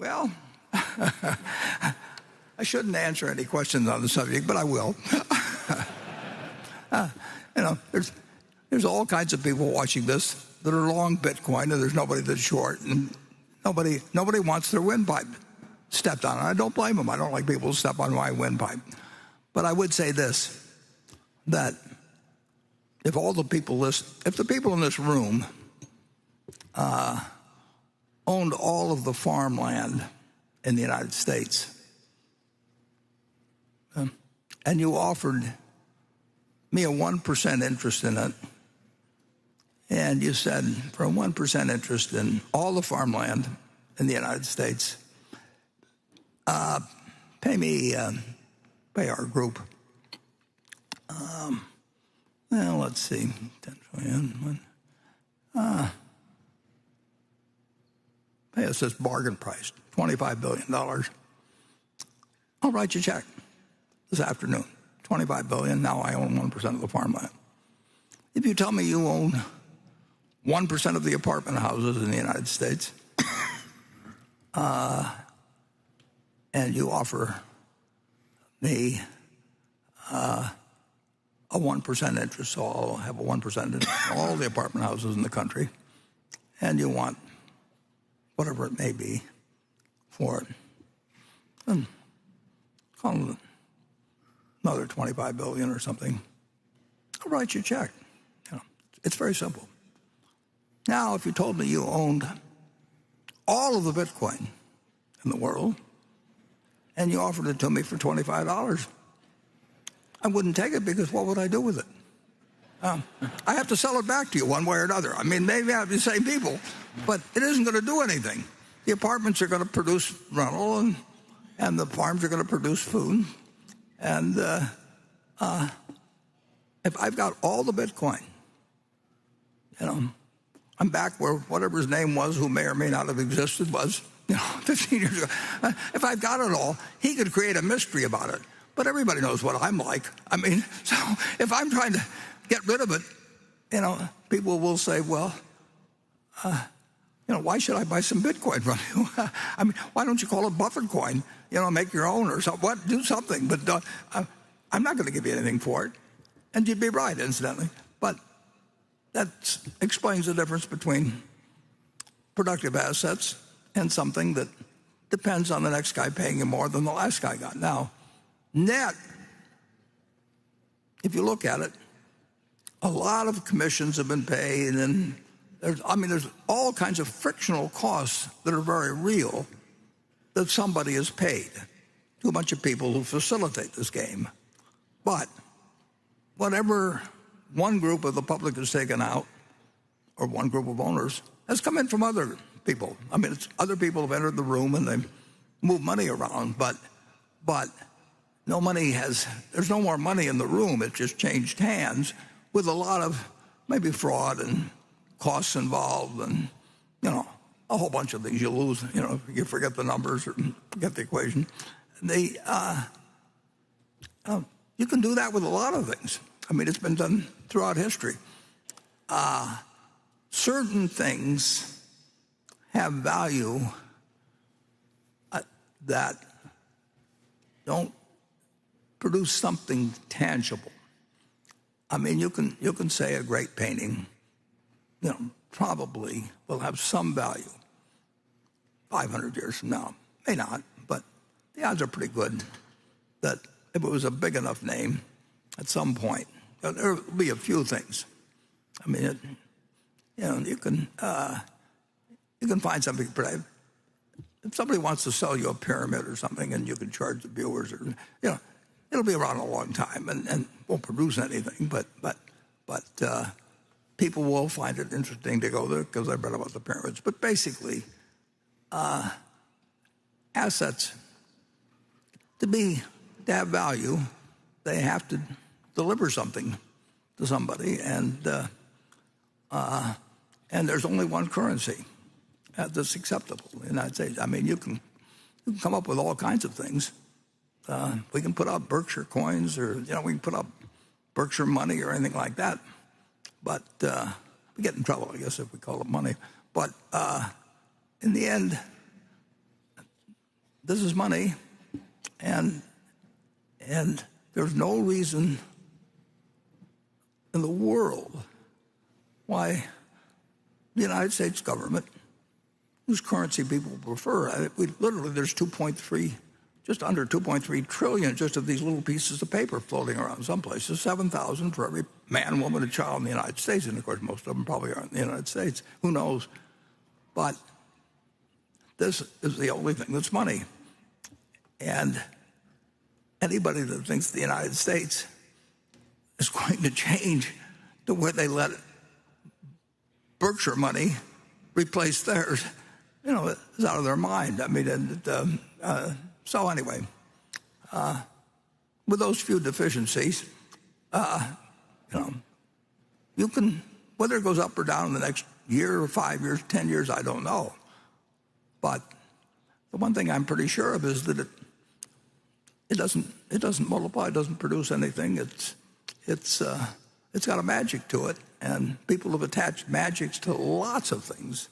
Well, I shouldn't answer any questions on the subject, but I will. There's all kinds of people watching this that are long Bitcoin, and there's nobody that's short, and nobody wants their windpipe stepped on. I don't blame them. I don't like people who step on my windpipe. But I would say this, that if the people in this room owned all of the farmland in the United States, and you offered me a 1% interest in it, and you said, for a 1% interest in all the farmland in the United States, pay our group, well, let's see, 10 million, pay us this bargain price, $25 billion. I'll write you a check this afternoon, $25 billion. Now I own 1% of the farmland. If you tell me you own 1% of the apartment houses in the United States, and you offer me a 1% interest, so I'll have a 1% interest in all the apartment houses in the country, and you want whatever it may be for it, then call it another $25 billion or something. I'll write you a check. It's very simple. Now, if you told me you owned all of the Bitcoin in the world and you offered it to me for $25, I wouldn't take it, because what would I do with it? I have to sell it back to you one way or another. I mean, maybe I have the same people, but it isn't going to do anything. The apartments are going to produce rental, and the farms are going to produce food. And if I've got all the Bitcoin, I'm back where whatever his name was, who may or may not have existed, was 15 years ago. If I've got it all, he could create a mystery about it. But everybody knows what I'm like. I mean, so if I'm trying to get rid of it, people will say, well, why should I buy some Bitcoin from you? I mean, why don't you call it Buffett coin? Make your own or something. What? Do something. But I'm not going to give you anything for it. And you'd be right, incidentally. But that explains the difference between productive assets and something that depends on the next guy paying you more than the last guy got. Now, net, if you look at it, a lot of commissions have been paid, and there's all kinds of frictional costs that are very real that somebody has paid to a bunch of people who facilitate this game. But whatever one group of the public has taken out, or one group of owners, has come in from other people. I mean, it's other people have entered the room and they move money around, but there's no more money in the room. It's just changed hands with a lot of maybe fraud and costs involved, and a whole bunch of things. You lose, you forget the numbers or forget the equation. You can do that with a lot of things. I mean, it's been done throughout history. Certain things have value that don't produce something tangible. I mean, you can say a great painting, probably will have some value 500 years from now. May not, but the odds are pretty good that if it was a big enough name, at some point, there will be a few things. I mean, you can find something. If somebody wants to sell you a pyramid or something, and you can charge the viewers, or it'll be around a long time and won't produce anything. But people will find it interesting to go there because I've read about the pyramids. But basically, assets to have value, they have to deliver something to somebody, and there's only one currency that's acceptable in the United States. I mean, you can come up with all kinds of things. We can put out Berkshire coins, or we can put up Berkshire money or anything like that. But we get in trouble, I guess, if we call it money. But in the end, this is money, and there's no reason in the world why the United States government, whose currency people prefer, there's 2.3, just under 2.3 trillion just of these little pieces of paper floating around some places, 7,000 for every man, woman, and child in the United States. And of course, most of them probably aren't in the United States. Who knows? But this is the only thing that's money. And anybody that thinks the United States is going to change to where they let Berkshire money replace theirs, is out of their mind. I mean, so anyway, with those few deficiencies, you can, whether it goes up or down in the next year or 5 years, 10 years, I don't know. But the one thing I'm pretty sure of is that it doesn't multiply, it doesn't produce anything. It's got a magic to it, and people have attached magics to lots of things